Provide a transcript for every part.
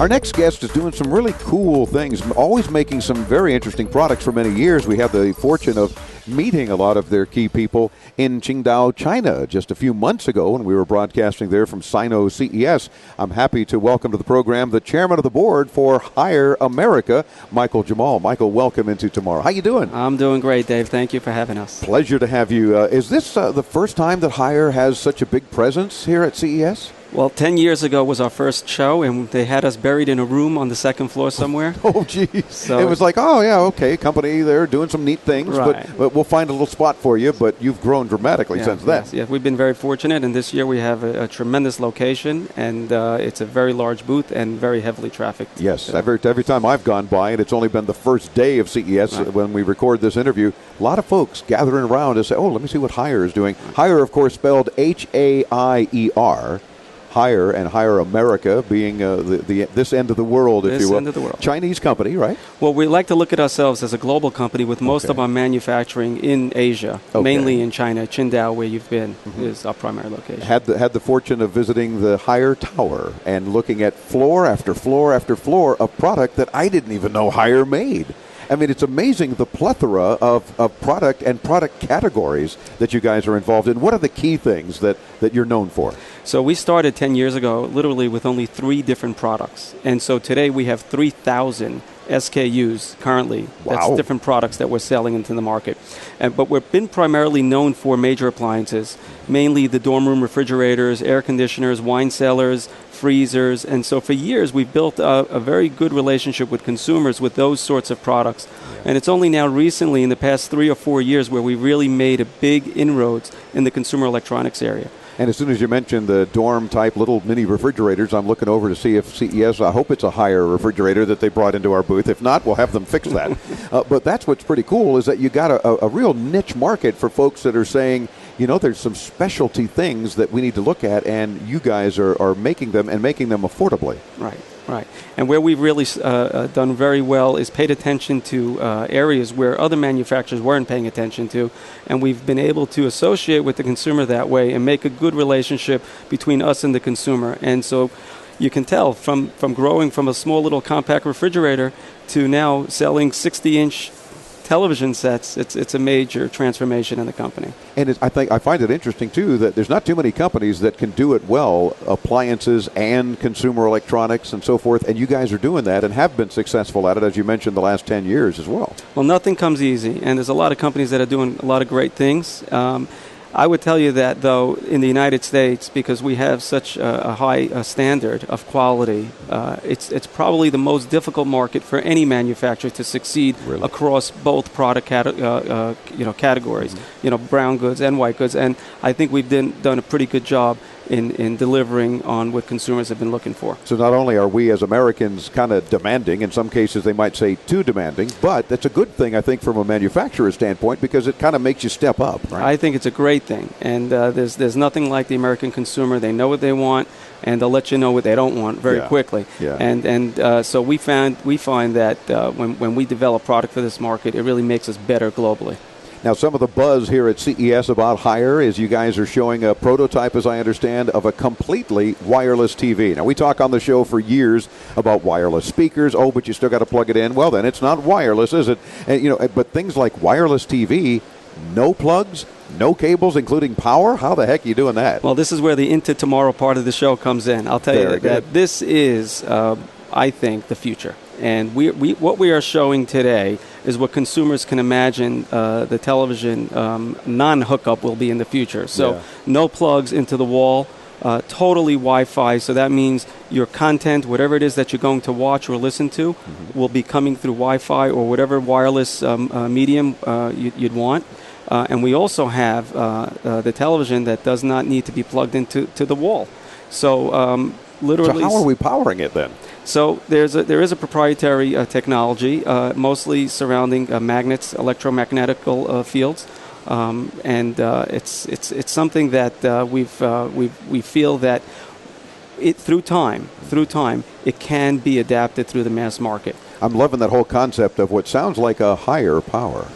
Our next guest is doing some really cool things, always making some very interesting products for many years. We have the fortune of meeting a lot of their key people in Qingdao, China, just a few months ago when we were broadcasting there from Sino CES. I'm happy to welcome to the program the chairman of the board for Hire America, Michael Jemal. Michael, welcome into Tomorrow. How you doing? I'm doing great, Dave. Thank you for having us. Pleasure to have you. Is this the first time that Hire has such a big presence here at CES? Well, 10 years ago was our first show, and they had us buried in a room on the second floor somewhere. Oh, geez. So it was like, oh, yeah, okay, company, they're doing some neat things, right. but we'll find a little spot for you, but you've grown dramatically since then. Yes, we've been very fortunate, and this year we have a tremendous location, and it's a very large booth and very heavily trafficked. Yes, every time I've gone by, and it's only been the first day of CES when we record this interview, a lot of folks gathering around to say, oh, let me see what Hire is doing. Hire, of course, spelled H-A-I-E-R. Hire and Hire America being this end of the world, if you will. This end of the world. Chinese company, right? Well, we like to look at ourselves as a global company with most of our manufacturing in Asia, mainly in China. Qingdao, where you've been, is our primary location. Had the fortune of visiting the Hire Tower and looking at floor after floor after floor of product that I didn't even know Hire made. I mean, it's amazing the plethora of product and product categories that you guys are involved in. What are the key things that you're known for? So we started 10 years ago literally with only 3 different products. And so today we have 3,000 SKUs currently. Wow. That's different products that we're selling into the market. But we've been primarily known for major appliances, mainly the dorm room refrigerators, air conditioners, wine cellars, freezers. And so for years we've built a very good relationship with consumers with those sorts of products. And it's only now recently in the past 3 or 4 years where we really made a big inroads in the consumer electronics area. And as soon as you mentioned the dorm-type little mini refrigerators, I'm looking over to see if CES, I hope it's a Hire refrigerator that they brought into our booth. If not, we'll have them fix that. But that's what's pretty cool is that you got a real niche market for folks that are saying, you know, there's some specialty things that we need to look at, and you guys are making them and making them affordably. Right. Right. And where we've really done very well is paid attention to areas where other manufacturers weren't paying attention to, and we've been able to associate with the consumer that way and make a good relationship between us and the consumer. And so you can tell from growing from a small little compact refrigerator to now selling 60-inch television sets, it's a major transformation in the company. And I find it interesting, too, that there's not too many companies that can do it well, appliances and consumer electronics and so forth, and you guys are doing that and have been successful at it, as you mentioned, the last 10 years as well. Well, nothing comes easy, and there's a lot of companies that are doing a lot of great things. I would tell you that, though, in the United States, because we have such a high standard of quality, it's probably the most difficult market for any manufacturer to succeed across both product categories, brown goods and white goods. And I think we've done a pretty good job in delivering on what consumers have been looking for. So not only are we as Americans kind of demanding, in some cases they might say too demanding, but that's a good thing, I think, from a manufacturer's standpoint, because it kind of makes you step up, right? I think it's a great thing. And there's nothing like the American consumer. They know what they want, and they'll let you know what they don't want very quickly. Yeah. And so we find that when we develop product for this market, it really makes us better globally. Now, some of the buzz here at CES about Hire is you guys are showing a prototype, as I understand, of a completely wireless TV. Now, we talk on the show for years about wireless speakers. Oh, but you still got to plug it in. Well, then it's not wireless, is it? And, but things like wireless TV, no plugs, no cables, including power? How the heck are you doing that? Well, this is where the Into Tomorrow part of the show comes in. I'll tell you that this is, I think, the future. And what we are showing today is what consumers can imagine the television non-hookup will be in the future. So no plugs into the wall, totally Wi-Fi. So that means your content, whatever it is that you're going to watch or listen to, will be coming through Wi-Fi or whatever wireless medium you'd want. And we also have the television that does not need to be plugged into the wall. So literally. So how are we powering it then? So there is a proprietary technology, mostly surrounding magnets, electromagnetical fields, and it's something that we feel that through time it can be adapted through the mass market. I'm loving that whole concept of what sounds like a higher power,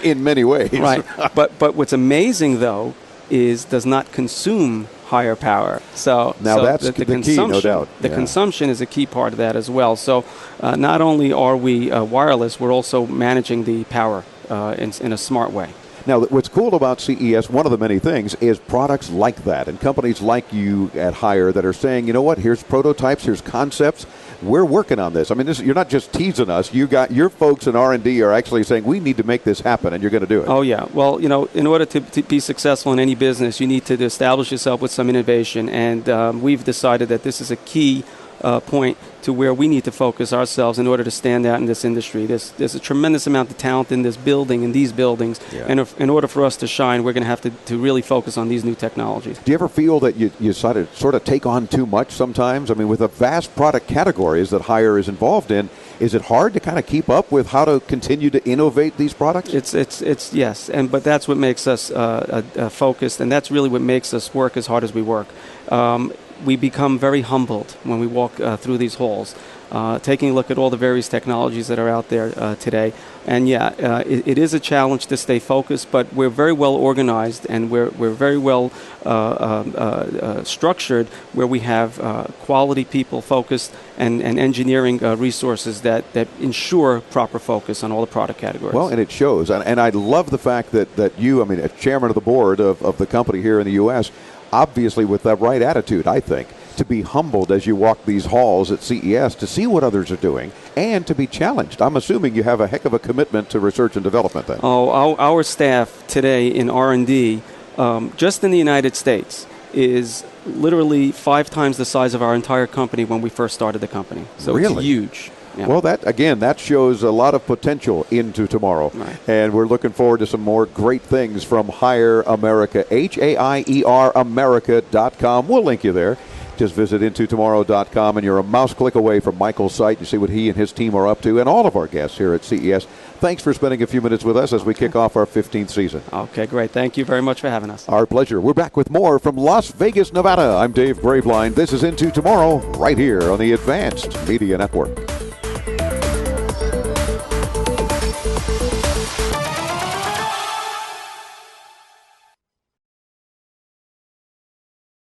in many ways. Right, but what's amazing though is does not consume higher power. So that's the key, no doubt. The consumption is a key part of that as well. So not only are we wireless, we're also managing the power in a smart way. Now, what's cool about CES, one of the many things, is products like that and companies like you at Haier that are saying, you know what, here's prototypes, here's concepts. We're working on this. I mean, you're not just teasing us. You got your folks in R&D are actually saying, we need to make this happen, and you're going to do it. Oh, yeah. Well, in order to be successful in any business, you need to establish yourself with some innovation, and we've decided that this is a key point to where we need to focus ourselves in order to stand out in this industry. There's a tremendous amount of talent in this building, in these buildings, and in order for us to shine, we're going to have to really focus on these new technologies. Do you ever feel that you sort of take on too much sometimes? I mean, with the vast product categories that Haier is involved in, is it hard to kind of keep up with how to continue to innovate these products? It's yes, but that's what makes us focused, and that's really what makes us work as hard as we work. We become very humbled when we walk through these halls, taking a look at all the various technologies that are out there today. And it is a challenge to stay focused, but we're very well organized and we're very well structured, where we have quality people focused and engineering resources that ensure proper focus on all the product categories. Well, and it shows. And I love the fact that you, I mean, as chairman of the board of the company here in the U.S., obviously with that right attitude, I think, to be humbled as you walk these halls at CES to see what others are doing and to be challenged. I'm assuming you have a heck of a commitment to research and development then. Oh, our staff today in R&D, just in the United States, is literally 5 times the size of our entire company when we first started the company. So really? It's huge. Yeah. Well, that shows a lot of potential into tomorrow. Right. And we're looking forward to some more great things from Haier America, Haier America.com. We'll link you there. Just visit intotomorrow.com, and you're a mouse click away from Michael's site. You see what he and his team are up to, and all of our guests here at CES. Thanks for spending a few minutes with us as we kick off our 15th season. Okay, great. Thank you very much for having us. Our pleasure. We're back with more from Las Vegas, Nevada. I'm Dave Graveline. This is Into Tomorrow, right here on the Advanced Media Network.